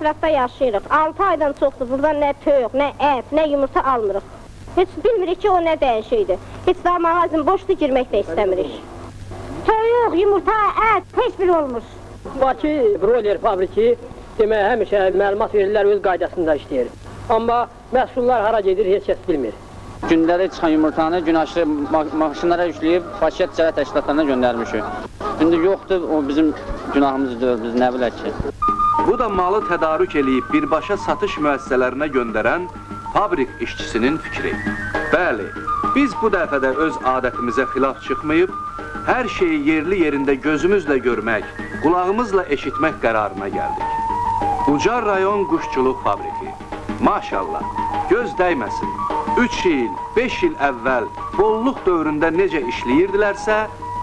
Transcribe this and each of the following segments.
təsərrüfatda yaşayırıq. 6 aydan çoxdur, buradan nə toyuq, nə ət, nə yumurta almırıq. Heç bilmirik ki, o nə dəyişikdir. Heç daha mağazin boşdur, girmək də istəmirik. Toyuq, yumurta, ət, heç bir olmur. Bakı broiler fabriki demək, həmişə məlumat verirlər, öz qaydasında işləyir. Amma məhsullar hara gedir, heç kəs bilmir. Gündəlik çıxan yumurtanı gün aşırı maşınlara yükləyib Bakıya ticarət təşkilatlarına göndərmişik. İndi yoxdur, o bizim günahımız deyil, biz nə bilək ki. Bu da malı tədarük eləyib birbaşa satış müəssisələrinə göndərən fabrik işçisinin fikri. Bəli, biz bu dəfədə öz adətimizə xilaf çıxmayıb, hər şeyi yerli yerində gözümüzlə görmək, qulağımızla eşitmək qərarına gəldik. Ucar rayon quşçuluq fabriki. Maşallah, göz dəyməsin. 3 il, 5 il əvvəl bolluq dövründə necə işləyirdilərsə,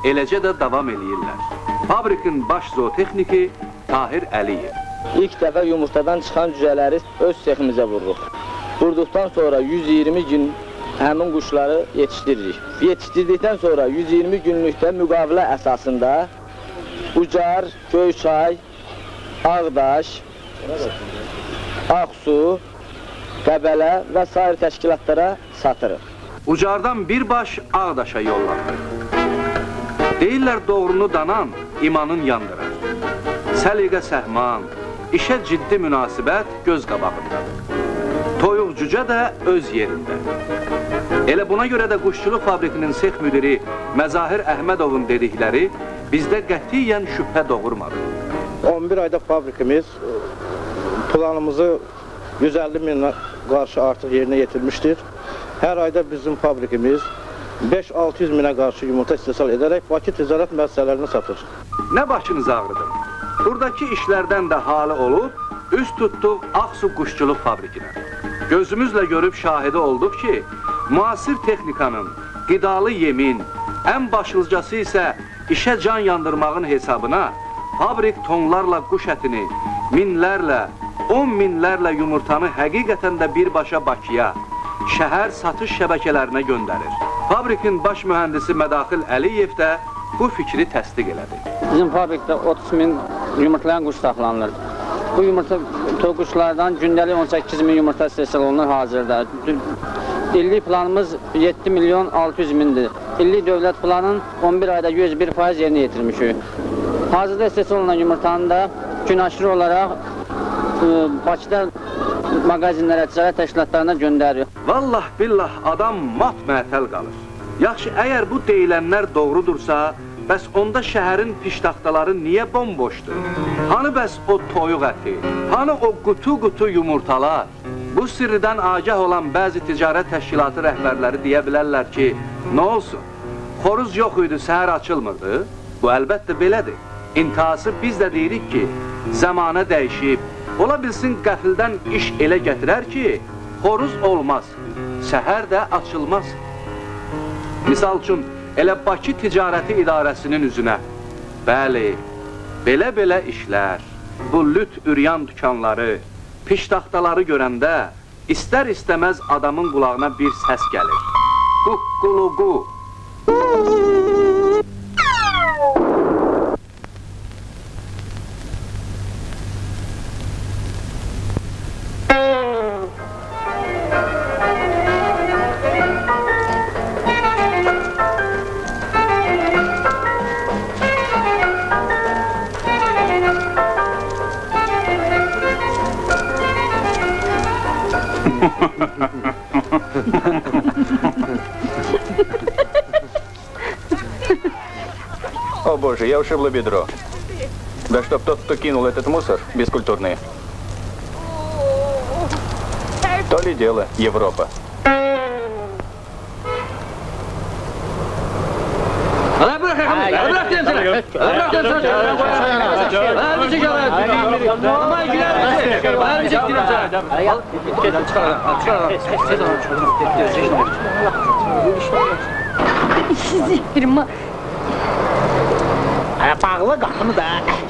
eləcə də davam eləyirlər. Fabrikin baş zootexniki Tahir Əliyev. İlk dəfə yumurtadan çıxan cücələri öz seximizə vururuq. Vurduqdan sonra 120 gün həmin quşları yetişdiririk. Yetişdirdikdən sonra 120 günlükdə müqavilə əsasında Ucar, Göyçay, Ağdaş, Ağsu, Qəbələ və sair təşkilatlara satırıq. Ucardan birbaş Ağdaşa yollanır. Deyirlər doğrunu danan imanın yandırar. Səliqə səhman, işə ciddi münasibət göz qabağındadır. Toyuq cücə də öz yerində. Elə buna görə də quşçuluq fabrikinin sex müdiri Məzahir Əhmədovun dedikləri bizdə qətiyyən şübhə doğurmadı. 11 ayda fabrikimiz planımızı 150 minə qarşı artıq yerinə yetirmişdir. Hər ayda bizim fabrikimiz 5-600 minə qarşı yumurta istehsal edərək Bakı ticarət müəssisələrinə satır. Nə başınız ağrıdır? Buradakı işlərdən də halı olub, üz tutduq Ağsu quşçuluq fabrikinə. Gözümüzlə görüb şahidi olduq ki, müasir texnikanın, qidalı yemin, ən başlıcası isə işə can yandırmağın hesabına fabrik tonlarla quş ətini, minlərlə, 10 minlərlə yumurtanı həqiqətən də birbaşa Bakıya, şəhər satış şəbəkələrinə göndərir. Fabrikin baş mühəndisi Mədaxil Əliyev də bu fikri təsdiq elədi. Bizim fabrikdə 30 min yumurtlayan quş saxlanılır. Bu yumurta quşlardan gündəlik 18 min yumurta istehsal olunur hazırda. İllik planımız 7 milyon 600 mindir. İllik dövlət planının 11 ayda 101% yerinə yetirmişik. Hazırda istehsal olunan yumurtanı da gün aşırı olaraq Bakıda mağazinlərə, ticarət təşkilatlarına göndərir. Vallah billah adam mat-mətəl qalır. Yaxşı, əgər bu deyilənlər doğrudursa, bəs onda şəhərin piştaxtaları niyə bomboşdur? Hanı bəs o toyuq əti? Hanı o qutu-qutu yumurtalar? Bu sirridən agah olan bəzi ticarət təşkilatı rəhbərləri deyə bilərlər ki, nə olsun? Xoruz yox idi, səhər açılmırdı. Bu əlbəttə belədir. İntihası biz də deyirik ki, zamanə dəyişib, ola bilsin qəfildən iş elə gətirər ki, xoruz olmaz, səhər də açılmaz. Misal üçün, elə Bakı Ticarəti İdarəsinin üzünə, bəli, belə-belə işlər, bu lüt üryan dükanları, piştaxtaları görəndə istər-istəməz adamın qulağına bir səs gəlir. Quqquluqu. О боже, я ушибла бедро. Да чтоб тот, кто кинул этот мусор, бескультурный. То ли дело, Европа. Zehirma. Bağlı qapını da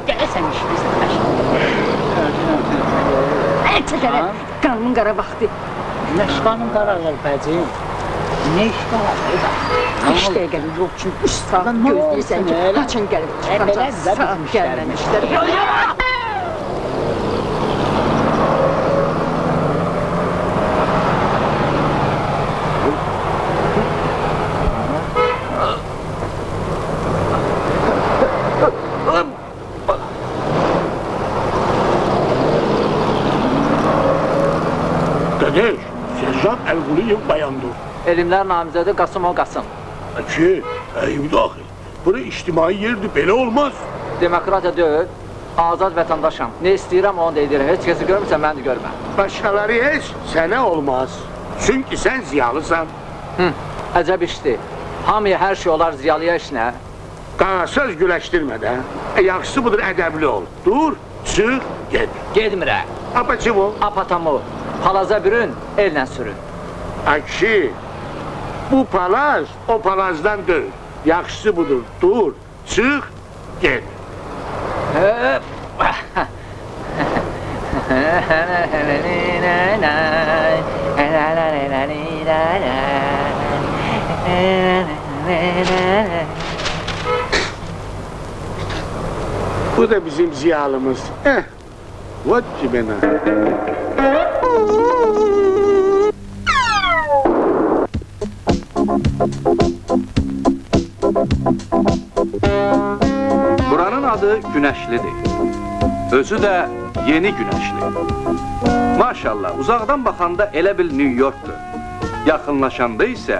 gəlsən işimizdə. Çəkərə, qanımın qara vaxtı. Nə qanın qararlar bəcim? Ne iş var? 5 dəqiqənin yol üçün 3 saat gözləyirsən ki, qaçın gəlib çıxacaq, saat gəlməmişlər. Nuri yox bayandır. Elmlər namizədi Qasımov Qasım. Ki, eyvdə axı. Bura ictimai yerdir, belə olmaz. Demokratiya deyil, azad vətəndaşam. Ne istəyirəm onu da edirəm. Heç kəsi görmürsə mən də görməm. Başqaları heç sənə olmaz. Çünki sən ziyalısan. Əcəb işdir. Hamıya hər şey olar ziyalıya işinə. Söz güləşdirmədən. Yaxşısı budur, ədəbli ol. Dur, çıx, get. Gedmirəm. Apaçım ol. Apatamı, palaza bürün, ellə sürün. Akşi, bu palaz o palazdan deyil. Yaxşısı budur, dur, çıx, get. Bu da bizim ziyalımız. What cibena? Buranın adı Günəşlidir. Özü də yeni Günəşli. Maşallah, uzaqdan baxanda elə bil New Yorkdur. Yaxınlaşanda isə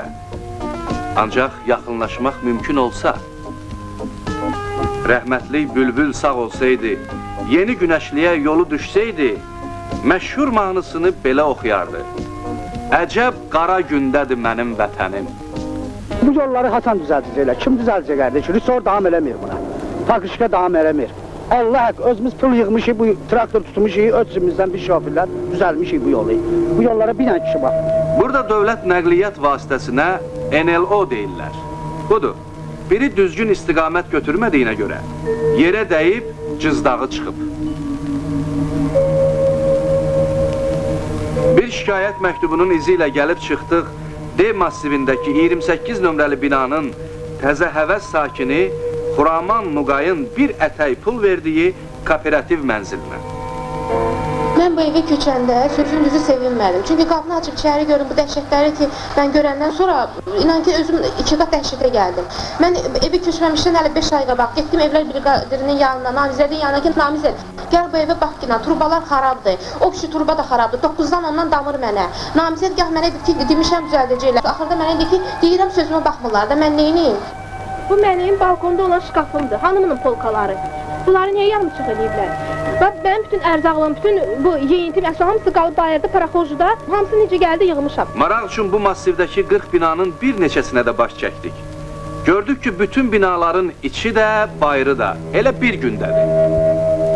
ancaq yaxınlaşmaq mümkün olsa. Rəhmətli Bülbül sağ olsaydı, yeni Günəşliyə yolu düşsəydi, məşhur mahnısını belə oxuyardı. Əcəb qara gündədir mənim vətənim. Bu yolları Hasan düzəldəcəklər. Kim düzəldəcək qardaş? Rüsor davam eləmir buna. Fakışka davam eləmir. Allah haq, özümüz pul yığmışıq, bu traktor tutmuşıq, özümüzdən bir şofirlər düzəlmişik bu yolu. Bu yollara bir dənə kişi bax. Burada dövlət nəqliyyat vasitəsinə NLO deyirlər. Budur, biri düzgün istiqamət götürmədiyinə görə yerə dəyib cızdağı çıxıb. Bir şikayət məktubunun izi ilə gəlib çıxdıq D massivindəki 28 nömrəli binanın təzə həvəz sakini Xuraman Nuqayın bir ətək pul verdiyi kooperativ mənzilinə. Mən bu evə köçəndə sözünüzü sevinmədim. Çünki qapını açıb içəri görüm bu dəhşətləri ki, mən görəndən sonra inan ki, özüm 2 qat dəhşətə gəldim. Mən evi köçməmişdən hələ 5 ay qabaq getdim evlər briqadirinin yanına, namizədin yanına ki, namizəd, gəl bu evə bax ki, turbalar xarabdır. O kişi turba da xarabdır. 9-dan ondan damır mənə. Namizəd gəl mənə deyir ki, demişəm düzəldəcəklər. Axırda mənə deyir ki, deyirəm sözümə baxmırlar da, mən neyniyim? Bu mənim balkonda olan şkafımdır, hanımının polkaları. Bunları niyə yanlışıq ediblər? Bax, mənim bütün ərzağlığım, bütün bu yeyintim, əşya hamısı qalıb bayırda, paraxojuda, hamısı necə gəldi yığmışam. Maraq üçün bu massivdəki 40 binanın bir neçəsinə də baş çəkdik. Gördük ki, bütün binaların içi də, bayırı da elə bir gündədir.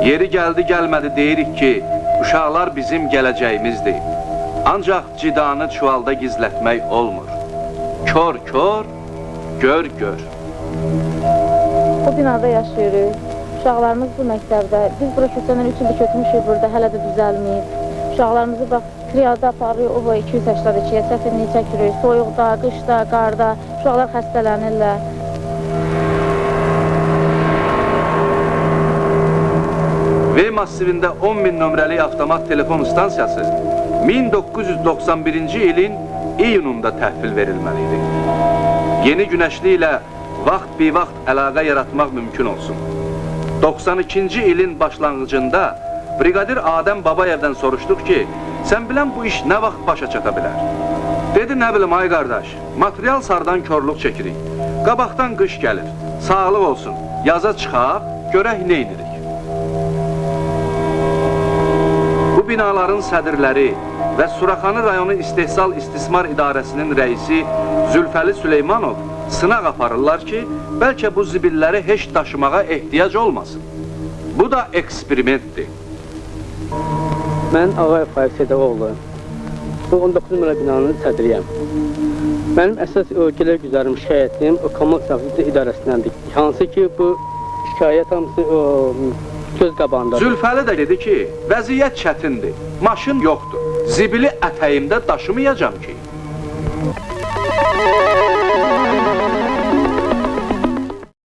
Yeri gəldi, gəlmədi deyirik ki, uşaqlar bizim gələcəyimizdir. Ancaq cidanı çuvalda gizlətmək olmur. Kör kör, gör gör. O binada yaşayırıq. Uşaqlarımız bu məktəbdə. Biz bura köçəndən 3 ildir kötmüşük burada, hələ də düzəlməyib. Uşaqlarımızı bax, kriyada aparırıq, o 282-yə səfirliyi çəkirik. Soyuqda, qışda, qarda. Uşaqlar xəstələnirlər. V massivində 10.000 nömrəli avtomat telefon stansiyası 1991-ci ilin iyununda təhvil verilməlidir. Yeni Günəşli ilə vaxt-bi-vaxt əlaqə yaratmaq mümkün olsun. 92-ci ilin başlanğıcında Brigadir Adəm Babayevdən soruşduq ki, sən bilən bu iş nə vaxt başa çata bilər? Dedi, nə bilim ay qardaş, material sardan körlük çəkirik. Qabaqdan qış gəlir, sağlıq olsun, yaza çıxaq, görək neynirik. Bu binaların sədirləri və Suraxanı rayonu İstehsal İstismar İdarəsinin rəisi Zülfəli Süleymanov sınaq aparırlar ki, bəlkə bu zibilləri heç daşımağa ehtiyac olmasın. Bu da eksperimentdir. Mən Ağayev Faiz Sədəvoğlu, bu 19 nömrə binanın sədriyəm. Mənim əsas gələr güzərim şikayətim o Kommunal Təhlükəsizlik İdarəsindəndir. Hansı ki, bu şikayət hamısı göz qabağındadır. Zülfəli də dedi ki, vəziyyət çətindir, maşın yoxdur. Zibili ətəyimdə daşımayacam ki.